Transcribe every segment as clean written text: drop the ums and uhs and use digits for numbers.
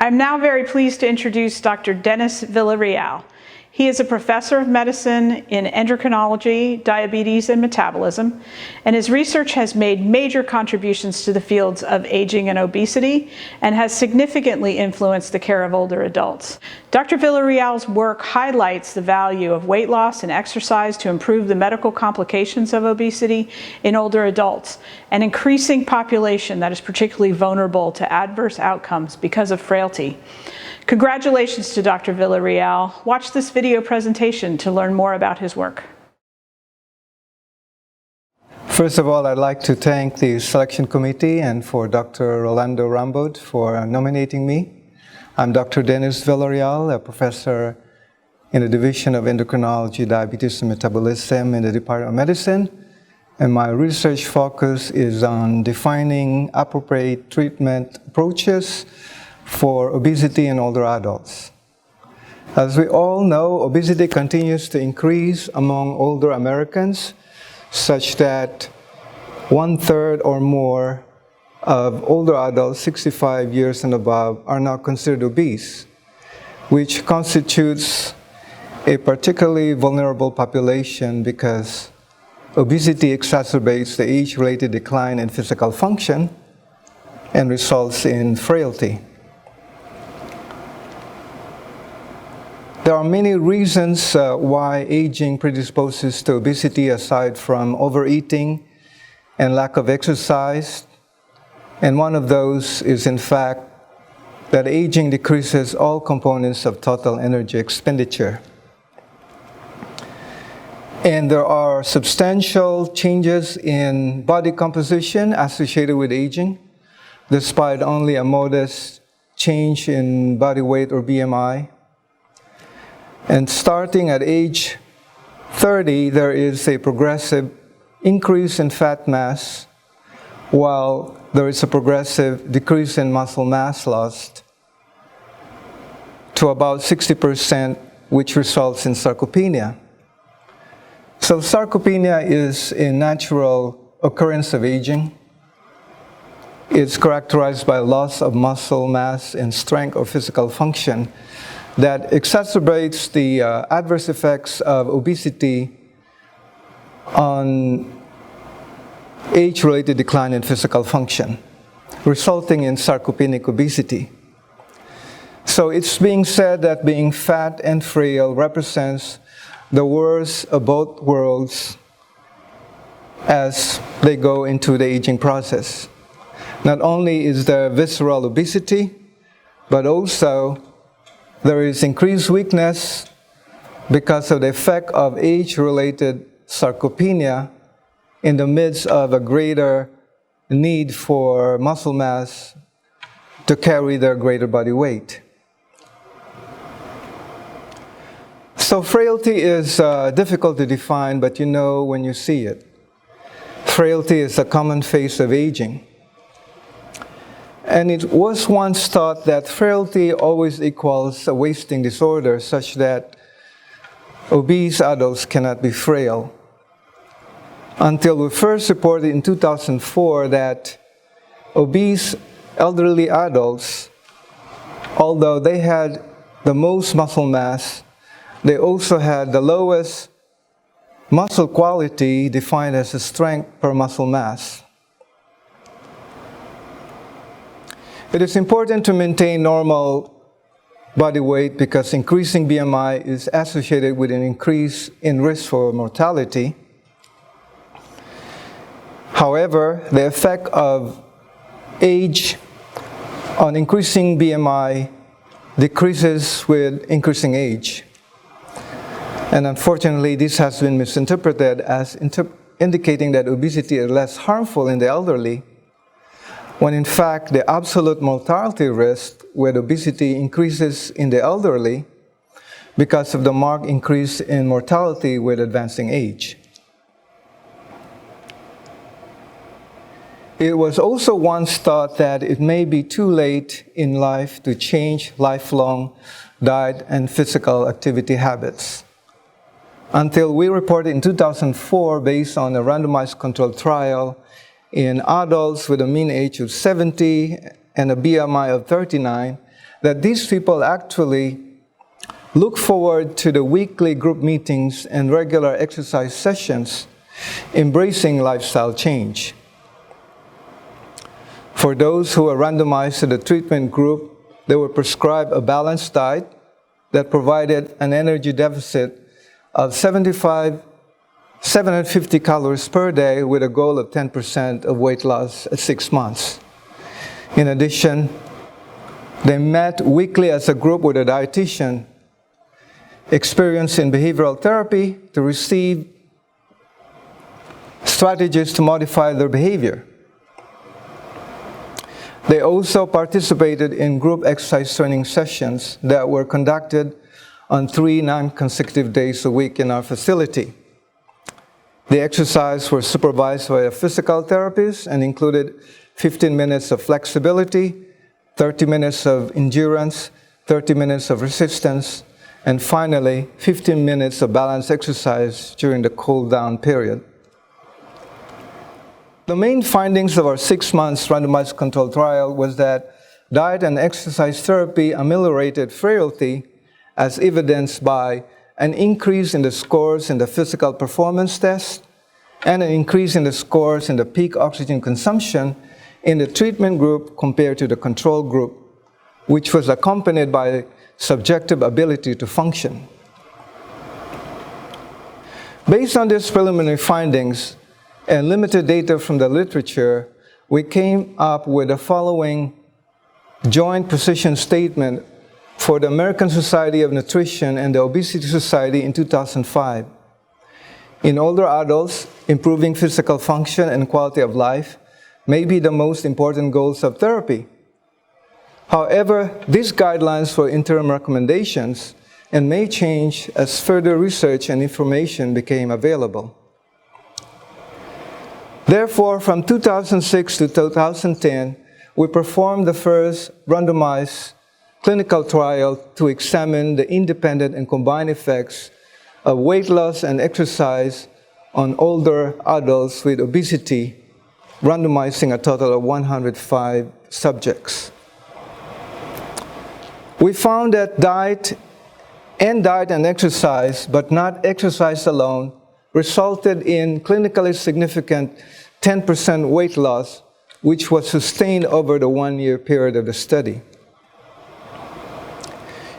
I'm now very pleased to introduce Dr. Dennis Villareal. He is a professor of medicine in endocrinology, diabetes, and metabolism, and his research has made major contributions to the fields of aging and obesity and has significantly influenced the care of older adults. Dr. Villareal's work highlights the value of weight loss and exercise to improve the medical complications of obesity in older adults, an increasing population that is particularly vulnerable to adverse outcomes because of frailty. Congratulations to Dr. Villareal. Watch this video presentation to learn more about his work. First of all, I'd like to thank the selection committee and for Dr. Rolando Rambod for nominating me. I'm Dr. Dennis Villareal, a professor in the Division of Endocrinology, Diabetes, and Metabolism in the Department of Medicine. And my research focus is on defining appropriate treatment approaches for obesity in older adults. As we all know, obesity continues to increase among older Americans, such that 1/3 or more of older adults 65 years and above are now considered obese, which constitutes a particularly vulnerable population because obesity exacerbates the age-related decline in physical function and results in frailty. There are many reasons why aging predisposes to obesity aside from overeating and lack of exercise. And one of those is, in fact, that aging decreases all components of total energy expenditure. And there are substantial changes in body composition associated with aging, despite only a modest change in body weight or BMI. And starting at age 30, there is a progressive increase in fat mass, while there is a progressive decrease in muscle mass lost to about 60%, which results in sarcopenia. So sarcopenia is a natural occurrence of aging. It's characterized by loss of muscle mass and strength or physical function that exacerbates the adverse effects of obesity on age-related decline in physical function, resulting in sarcopenic obesity. So it's being said that being fat and frail represents the worst of both worlds as they go into the aging process. Not only is there visceral obesity, but also there is increased weakness because of the effect of age-related sarcopenia in the midst of a greater need for muscle mass to carry their greater body weight. So frailty is difficult to define, but you know when you see it. Frailty is a common phase of aging. And it was once thought that frailty always equals a wasting disorder, such that obese adults cannot be frail. Until we first reported in 2004 that obese elderly adults, although they had the most muscle mass, they also had the lowest muscle quality, defined as the strength per muscle mass. It is important to maintain normal body weight because increasing BMI is associated with an increase in risk for mortality. However, the effect of age on increasing BMI decreases with increasing age. And unfortunately, this has been misinterpreted as indicating that obesity is less harmful in the elderly, when in fact the absolute mortality risk with obesity increases in the elderly because of the marked increase in mortality with advancing age. It was also once thought that it may be too late in life to change lifelong diet and physical activity habits, until we reported in 2004, based on a randomized controlled trial in adults with a mean age of 70 and a BMI of 39, that these people actually look forward to the weekly group meetings and regular exercise sessions, embracing lifestyle change. For those who were randomized to the treatment group, they were prescribed a balanced diet that provided an energy deficit of 750 calories per day with a goal of 10% of weight loss at 6 months. In addition, they met weekly as a group with a dietitian experienced in behavioral therapy to receive strategies to modify their behavior. They also participated in group exercise training sessions that were conducted on 3 non-consecutive days a week in our facility. The exercises were supervised by a physical therapist and included 15 minutes of flexibility, 30 minutes of endurance, 30 minutes of resistance, and finally, 15 minutes of balanced exercise during the cool-down period. The main findings of our 6 months randomized controlled trial was that diet and exercise therapy ameliorated frailty, as evidenced by an increase in the scores in the physical performance test and an increase in the scores in the peak oxygen consumption in the treatment group compared to the control group, which was accompanied by subjective ability to function. Based on these preliminary findings and limited data from the literature, we came up with the following joint position statement for the American Society of Nutrition and the Obesity Society in 2005. In older adults, improving physical function and quality of life may be the most important goals of therapy. However, these guidelines were interim recommendations and may change as further research and information became available. Therefore, from 2006 to 2010, we performed the first randomized clinical trial to examine the independent and combined effects of weight loss and exercise on older adults with obesity, randomizing a total of 105 subjects. We found that diet and exercise, but not exercise alone, resulted in clinically significant 10% weight loss, which was sustained over the 1-year period of the study.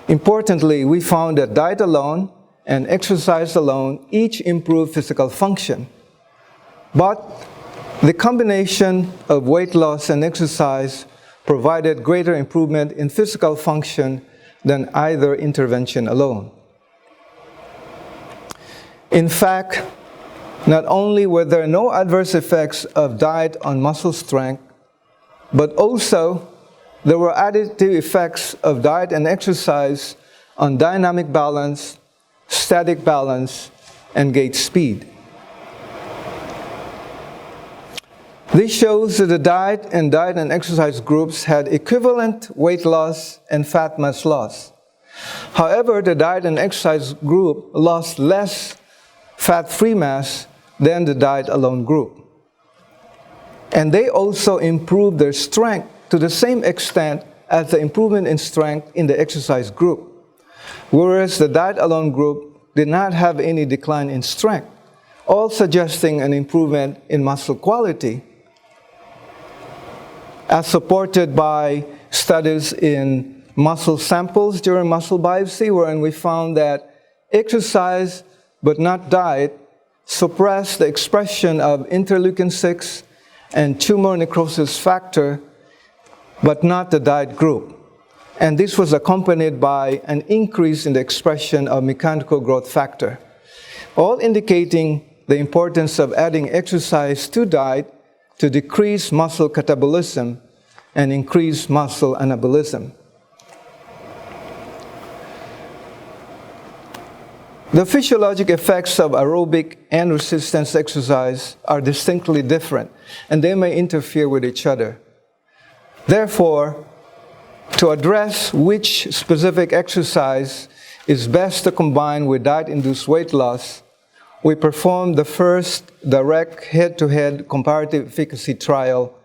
Importantly, we found that diet alone and exercise alone each improved physical function, but the combination of weight loss and exercise provided greater improvement in physical function than either intervention alone. In fact, not only were there no adverse effects of diet on muscle strength, but also there were additive effects of diet and exercise on dynamic balance, static balance, and gait speed. This shows that the diet and exercise groups had equivalent weight loss and fat mass loss. However, the diet and exercise group lost less fat-free mass than the diet alone group. And they also improved their strength to the same extent as the improvement in strength in the exercise group, whereas the diet alone group did not have any decline in strength, all suggesting an improvement in muscle quality, as supported by studies in muscle samples during muscle biopsy, wherein we found that exercise but not diet suppressed the expression of interleukin-6 and tumor necrosis factor, but not the diet group. And this was accompanied by an increase in the expression of mechanical growth factor, all indicating the importance of adding exercise to diet to decrease muscle catabolism and increase muscle anabolism. The physiologic effects of aerobic and resistance exercise are distinctly different, and they may interfere with each other. Therefore, to address which specific exercise is best to combine with diet-induced weight loss, we performed the first direct head-to-head comparative efficacy trial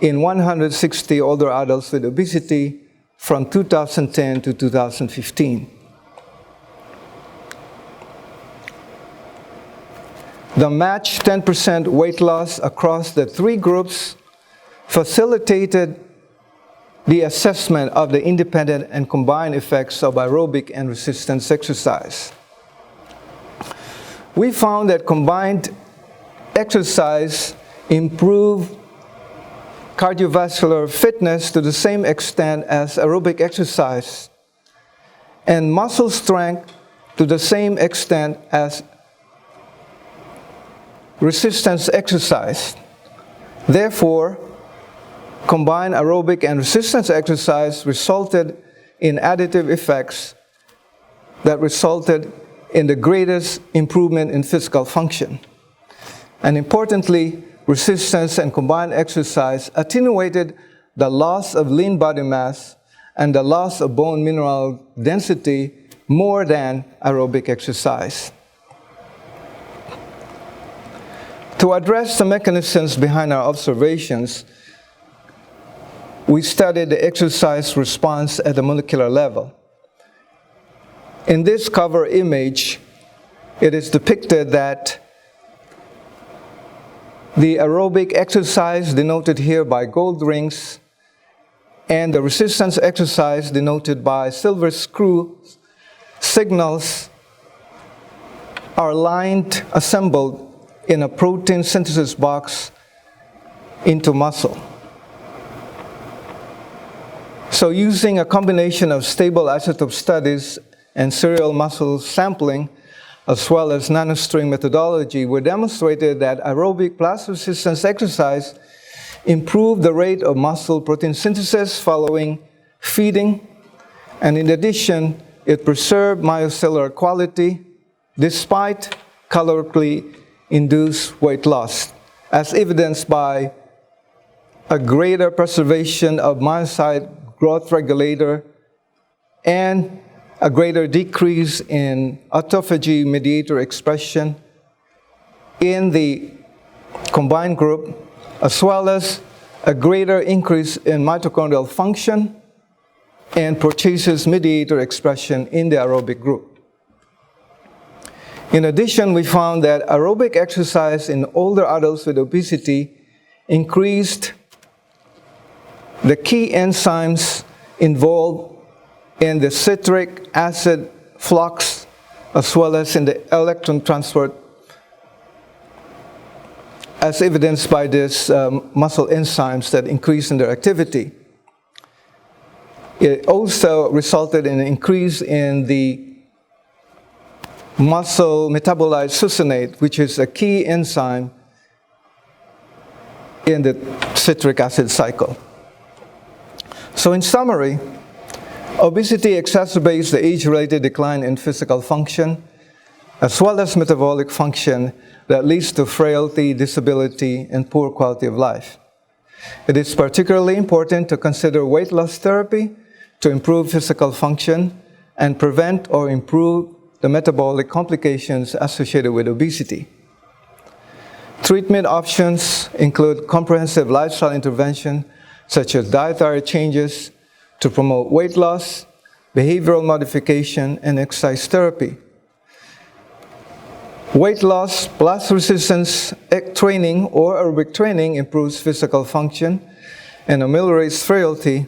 in 160 older adults with obesity from 2010 to 2015. The matched 10% weight loss across the three groups facilitated the assessment of the independent and combined effects of aerobic and resistance exercise. We found that combined exercise improved cardiovascular fitness to the same extent as aerobic exercise, and muscle strength to the same extent as resistance exercise. Therefore, combined aerobic and resistance exercise resulted in additive effects that resulted in the greatest improvement in physical function. And importantly, resistance and combined exercise attenuated the loss of lean body mass and the loss of bone mineral density more than aerobic exercise. To address the mechanisms behind our observations, we studied the exercise response at the molecular level. In this cover image, it is depicted that the aerobic exercise, denoted here by gold rings, and the resistance exercise, denoted by silver screw signals, are assembled in a protein synthesis box into muscle. So using a combination of stable isotope studies and serial muscle sampling, as well as nanostring methodology, we demonstrated that aerobic plus resistance exercise improved the rate of muscle protein synthesis following feeding, and in addition, it preserved myocellular quality despite calorically induced weight loss, as evidenced by a greater preservation of myocyte growth regulator and a greater decrease in autophagy mediator expression in the combined group, as well as a greater increase in mitochondrial function and proteases mediator expression in the aerobic group. In addition, we found that aerobic exercise in older adults with obesity increased the key enzymes involved in the citric acid flux, as well as in the electron transport, as evidenced by these muscle enzymes that increase in their activity. It also resulted in an increase in the muscle metabolite succinate, which is a key enzyme in the citric acid cycle. So in summary, obesity exacerbates the age-related decline in physical function, as well as metabolic function that leads to frailty, disability, and poor quality of life. It is particularly important to consider weight loss therapy to improve physical function and prevent or improve the metabolic complications associated with obesity. Treatment options include comprehensive lifestyle intervention, such as dietary changes to promote weight loss, behavioral modification, and exercise therapy. Weight loss plus resistance training or aerobic training improves physical function and ameliorates frailty.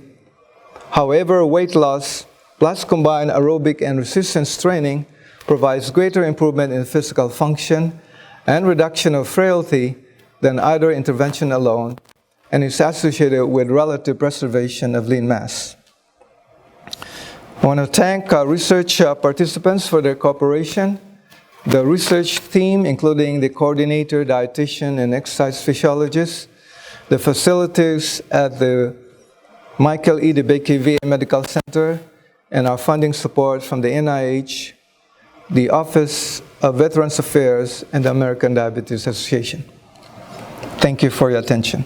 However, weight loss plus combined aerobic and resistance training provides greater improvement in physical function and reduction of frailty than either intervention alone, and is associated with relative preservation of lean mass. I want to thank research participants for their cooperation, the research team, including the coordinator, dietitian, and exercise physiologist, the facilities at the Michael E. DeBakey VA Medical Center, and our funding support from the NIH, the Office of Veterans Affairs, and the American Diabetes Association. Thank you for your attention.